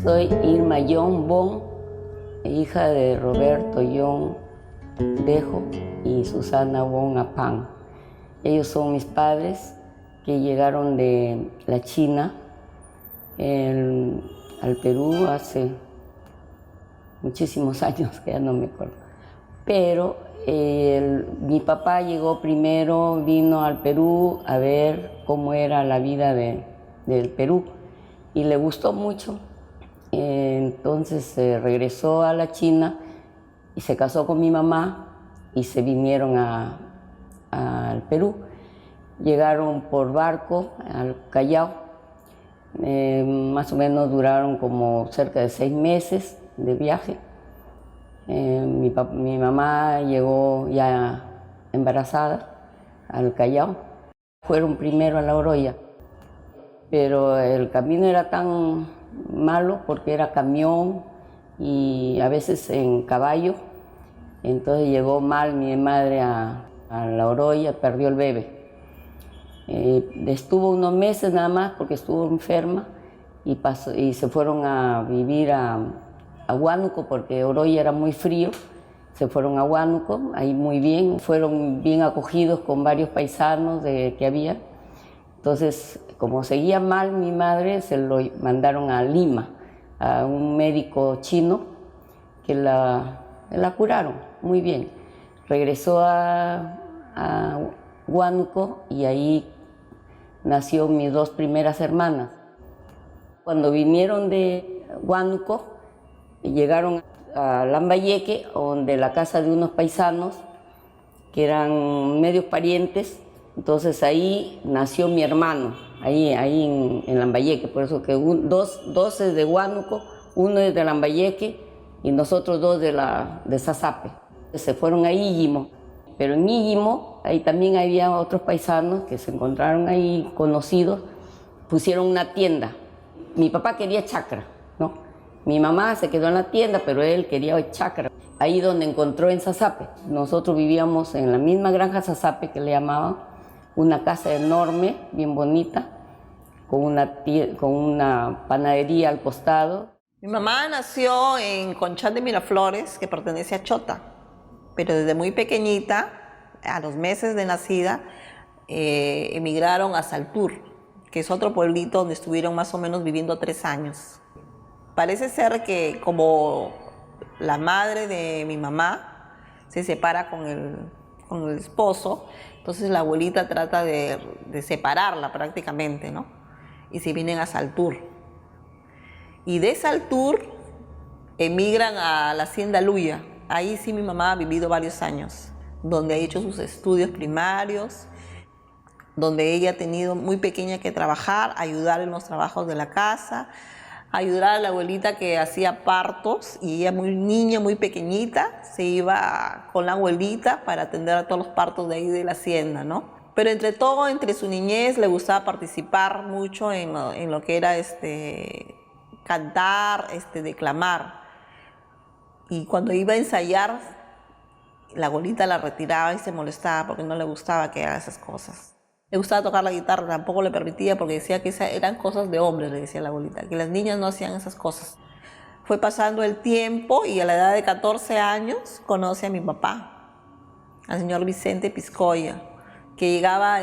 Soy Irma Young Bon, hija de Roberto Young Dejo y Susana Bon Apang. Ellos son mis padres que llegaron de la China al Perú hace muchísimos años, que ya no me acuerdo. Pero mi papá llegó primero, vino al Perú a ver cómo era la vida del Perú y le gustó mucho. Entonces regresó a la China y se casó con mi mamá y se vinieron al Perú. Llegaron por barco al Callao, más o menos duraron como cerca de 6 meses de viaje. Mi mamá llegó ya embarazada al Callao. Fueron primero a La Oroya, pero el camino era tan malo porque era camión y a veces en caballo. Entonces llegó mal mi madre a La Oroya, perdió el bebé. Estuvo unos meses nada más porque estuvo enferma y se fueron a vivir a Huánuco porque Oroya era muy frío. Se fueron a Huánuco, ahí muy bien, fueron bien acogidos con varios paisanos que había. Entonces, como seguía mal mi madre, se lo mandaron a Lima, a un médico chino que la curaron muy bien. Regresó a Huánuco y ahí nació mis 2 primeras hermanas. Cuando vinieron de Huánuco, llegaron a Lambayeque, donde la casa de unos paisanos que eran medios parientes. Entonces ahí nació mi hermano, ahí en Lambayeque. Por eso que dos es de Huánuco, uno es de Lambayeque y nosotros 2 de Sasape. Se fueron a Íllimo, pero en Íllimo ahí también había otros paisanos que se encontraron ahí conocidos, pusieron una tienda. Mi papá quería chacra, ¿no? Mi mamá se quedó en la tienda, pero él quería chacra. Ahí donde encontró en Sasape. Nosotros vivíamos en la misma granja Sasape que le llamaban, una casa enorme, bien bonita, con una panadería al costado. Mi mamá nació en Conchán de Miraflores, que pertenece a Chota, pero desde muy pequeñita, a los meses de nacida, emigraron a Saltur, que es otro pueblito donde estuvieron más o menos viviendo 3 años. Parece ser que como la madre de mi mamá se separa con el esposo, entonces la abuelita trata de separarla prácticamente, ¿no? Y se vienen a Saltur. Y de Saltur emigran a la hacienda Luya. Ahí sí mi mamá ha vivido varios años, donde ha hecho sus estudios primarios, donde ella ha tenido muy pequeña que trabajar, ayudar en los trabajos de la casa, ayudar a la abuelita que hacía partos, y ella muy niña, muy pequeñita, se iba con la abuelita para atender a todos los partos de ahí de la hacienda, ¿no? Pero entre todo, entre su niñez, le gustaba participar mucho en lo que era cantar, declamar. Y cuando iba a ensayar, la abuelita la retiraba y se molestaba porque no le gustaba que haga esas cosas. Le gustaba tocar la guitarra, tampoco le permitía porque decía que eran cosas de hombres, le decía la abuelita, que las niñas no hacían esas cosas. Fue pasando el tiempo y a la edad de 14 años conoce a mi papá, al señor Vicente Piscoya, que llegaba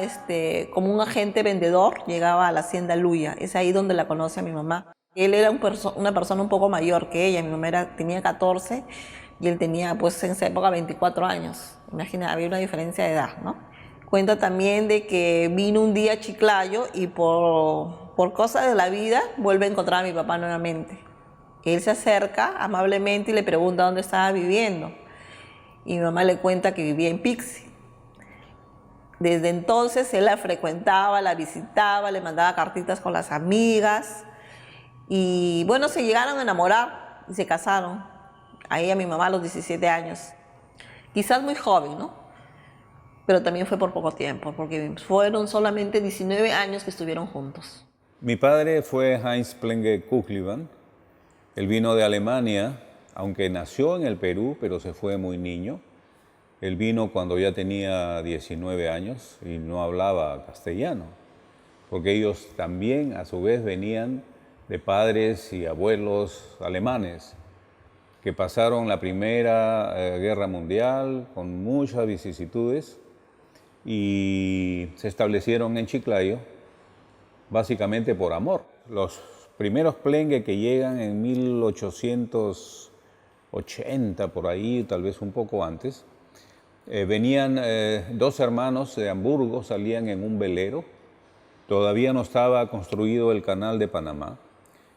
como un agente vendedor, llegaba a la hacienda Luya. Es ahí donde la conoce a mi mamá. Él era una persona un poco mayor que ella, mi mamá tenía 14 y él tenía pues en esa época 24 años. Imagina, había una diferencia de edad, ¿no? Cuenta también de que vino un día a Chiclayo y por cosas de la vida vuelve a encontrar a mi papá nuevamente. Él se acerca amablemente y le pregunta dónde estaba viviendo. Y mi mamá le cuenta que vivía en Pixi. Desde entonces él la frecuentaba, la visitaba, le mandaba cartitas con las amigas. Y bueno, se llegaron a enamorar y se casaron. Ahí a mi mamá a los 17 años. Quizás muy joven, ¿no? Pero también fue por poco tiempo, porque fueron solamente 19 años que estuvieron juntos. Mi padre fue Heinz Plenge Kuchliban. Él vino de Alemania, aunque nació en el Perú, pero se fue muy niño. Él vino cuando ya tenía 19 años y no hablaba castellano, porque ellos también a su vez venían de padres y abuelos alemanes que pasaron la Primera Guerra Mundial con muchas vicisitudes y se establecieron en Chiclayo básicamente por amor. Los primeros plengue que llegan en 1880, por ahí, tal vez un poco antes, venían dos hermanos de Hamburgo, salían en un velero. Todavía no estaba construido el canal de Panamá.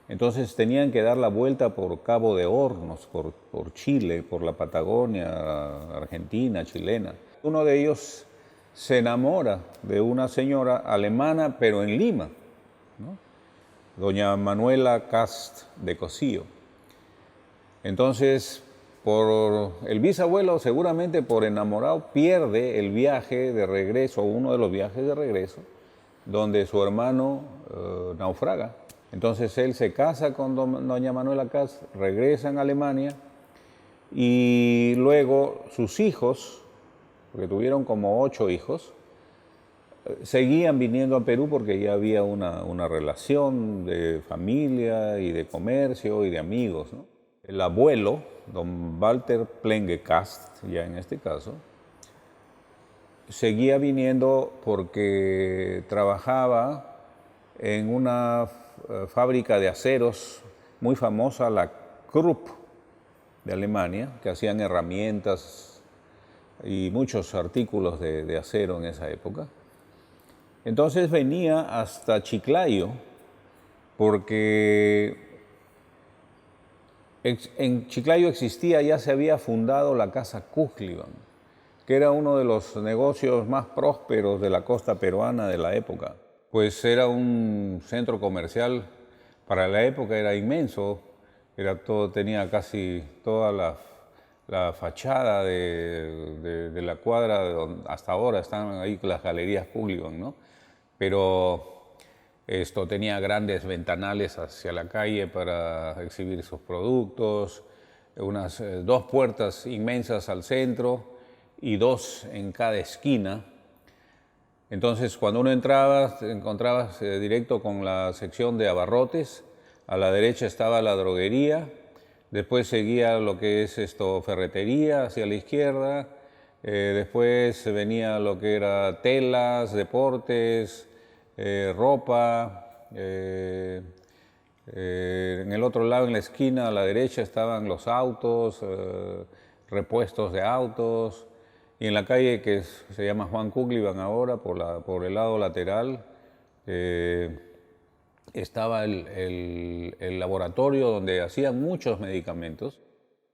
Entonces tenían que dar la vuelta por Cabo de Hornos, por Chile, por la Patagonia, argentina, chilena. Uno de ellos se enamora de una señora alemana, pero en Lima, ¿no? Doña Manuela Cast de Cosío. Entonces, por el bisabuelo, seguramente por enamorado, pierde el viaje de regreso, uno de los viajes de regreso, donde su hermano naufraga. Entonces él se casa con doña Manuela Cast, regresan a Alemania y luego sus hijos, porque tuvieron como 8 hijos, seguían viniendo a Perú porque ya había una relación de familia y de comercio y de amigos, ¿no? El abuelo, don Walter Plenge Cast, ya en este caso, seguía viniendo porque trabajaba en una fábrica de aceros muy famosa, la Krupp de Alemania, que hacían herramientas y muchos artículos de acero en esa época. Entonces venía hasta Chiclayo porque en Chiclayo existía, ya se había fundado la Casa Kugeliban, que era uno de los negocios más prósperos de la costa peruana de la época. Pues era un centro comercial, para la época era inmenso, tenía casi toda la fachada de la cuadra, donde hasta ahora están ahí las galerías Kugeliban, ¿no? Pero esto tenía grandes ventanales hacia la calle para exhibir sus productos, unas 2 puertas inmensas al centro y 2 en cada esquina. Entonces, cuando uno entraba, te encontrabas directo con la sección de abarrotes. A la derecha estaba la droguería, después seguía lo que es ferretería hacia la izquierda, después venía lo que era telas, deportes, ropa. En el otro lado, en la esquina, a la derecha, estaban los autos, repuestos de autos. Y en la calle que se llama Juan Kugeliban ahora, por el lado lateral, estaba el laboratorio donde hacían muchos medicamentos.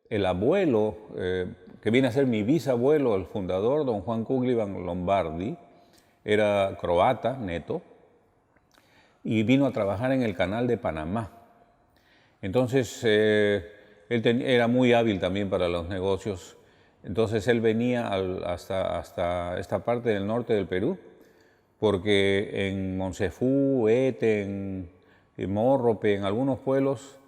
El abuelo, que viene a ser mi bisabuelo, el fundador, don Juan Kugeliban Lombardi, era croata, neto, y vino a trabajar en el canal de Panamá. Entonces, él era muy hábil también para los negocios. Entonces él venía hasta esta parte del norte del Perú, porque en Monsefú, Eten, Mórrope, en algunos pueblos,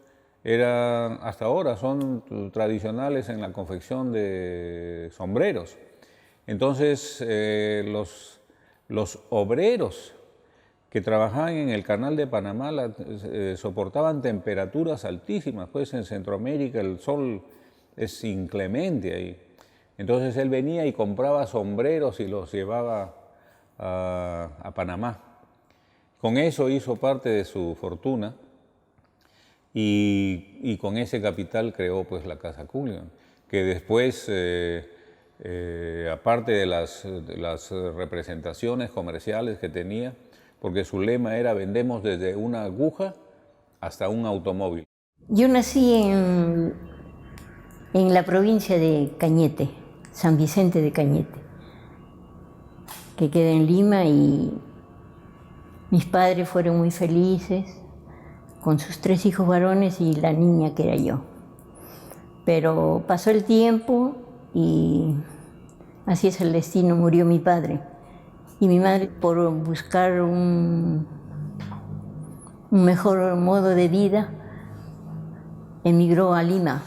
hasta ahora son tradicionales en la confección de sombreros. Entonces los obreros que trabajaban en el canal de Panamá soportaban temperaturas altísimas, pues en Centroamérica el sol es inclemente ahí. Entonces él venía y compraba sombreros y los llevaba a Panamá. Con eso hizo parte de su fortuna y con ese capital creó pues la Casa Kugeliban, que después, aparte de las representaciones comerciales que tenía, porque su lema era vendemos desde una aguja hasta un automóvil. Yo nací en la provincia de Cañete, San Vicente de Cañete, que queda en Lima, y mis padres fueron muy felices con sus 3 hijos varones y la niña que era yo. Pero pasó el tiempo y así es el destino, murió mi padre. Y mi madre, por buscar un mejor modo de vida, emigró a Lima.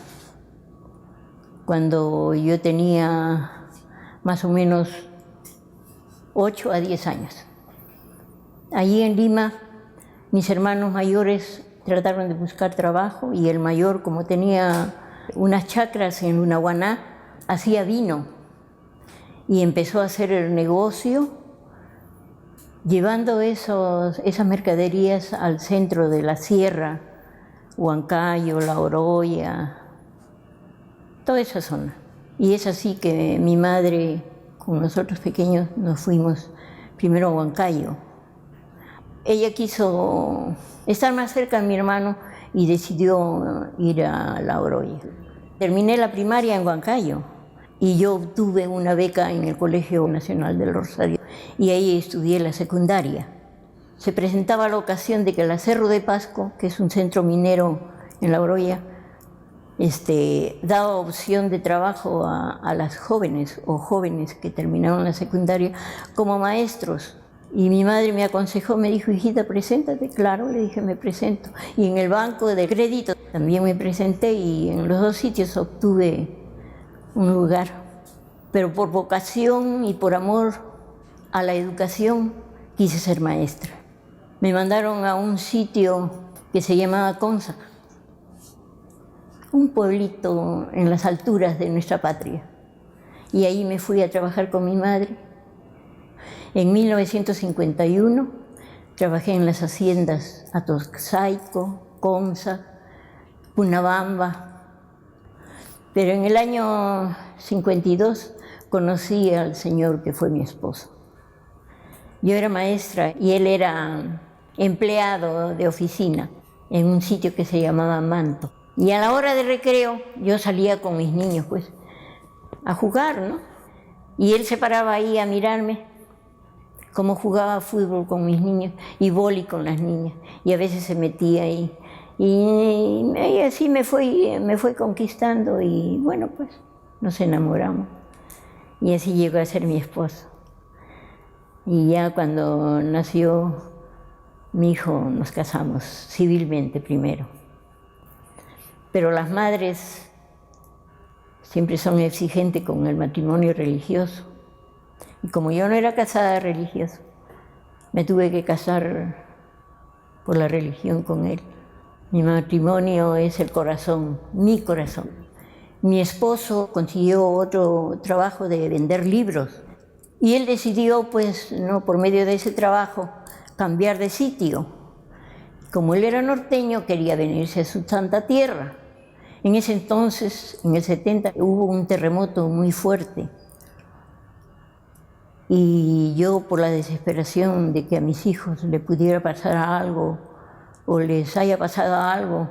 Cuando yo tenía más o menos 8 a 10 años. Allí en Lima, mis hermanos mayores trataron de buscar trabajo y el mayor, como tenía unas chacras en Lunahuaná, hacía vino y empezó a hacer el negocio llevando esas mercaderías al centro de la sierra, Huancayo, La Oroya, toda esa zona. Y es así que mi madre, con nosotros pequeños, nos fuimos primero a Huancayo. Ella quiso estar más cerca de mi hermano y decidió ir a La Oroya. Terminé la primaria en Huancayo y yo obtuve una beca en el Colegio Nacional del Rosario y ahí estudié la secundaria. Se presentaba la ocasión de que el Cerro de Pasco, que es un centro minero en La Oroya, daba opción de trabajo a las jóvenes o jóvenes que terminaron la secundaria como maestros. Y mi madre me aconsejó, me dijo, hijita, preséntate. Claro, le dije, me presento. Y en el banco de crédito también me presenté y en los dos sitios obtuve un lugar. Pero por vocación y por amor a la educación quise ser maestra. Me mandaron a un sitio que se llamaba Conza, un pueblito en las alturas de nuestra patria. Y ahí me fui a trabajar con mi madre. En 1951 trabajé en las haciendas Atoxaico, Conza, Punabamba. Pero en el año 52 conocí al señor que fue mi esposo. Yo era maestra y él era empleado de oficina en un sitio que se llamaba Manto. Y a la hora de recreo yo salía con mis niños, pues, a jugar, ¿no? Y él se paraba ahí a mirarme cómo jugaba fútbol con mis niños y vóley con las niñas. Y a veces se metía ahí. Y así me fue conquistando y bueno, pues nos enamoramos. Y así llegó a ser mi esposo. Y ya cuando nació mi hijo nos casamos civilmente primero. Pero las madres siempre son exigentes con el matrimonio religioso. Y como yo no era casada religiosa, me tuve que casar por la religión con él. Mi matrimonio es el corazón, mi corazón. Mi esposo consiguió otro trabajo de vender libros y él decidió, pues, no, por medio de ese trabajo, cambiar de sitio. Como él era norteño, quería venirse a su santa tierra. En ese entonces, en el 70, hubo un terremoto muy fuerte. Y yo, por la desesperación de que a mis hijos le pudiera pasar algo o les haya pasado algo,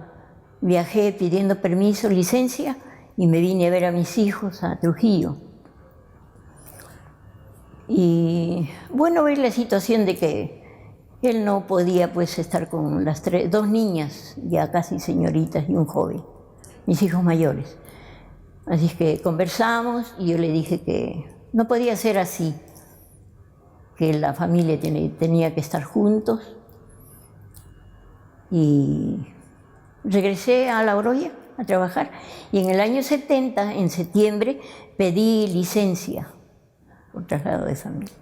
viajé pidiendo permiso, licencia, y me vine a ver a mis hijos a Trujillo. Y bueno, ver la situación de que él no podía, pues, estar con las dos niñas, ya casi señoritas, y un joven, mis hijos mayores. Así es que conversamos y yo le dije que no podía ser así, que la familia tenía que estar juntos. Y regresé a La Oroya a trabajar. Y en el año 70, en septiembre, pedí licencia por traslado de familia.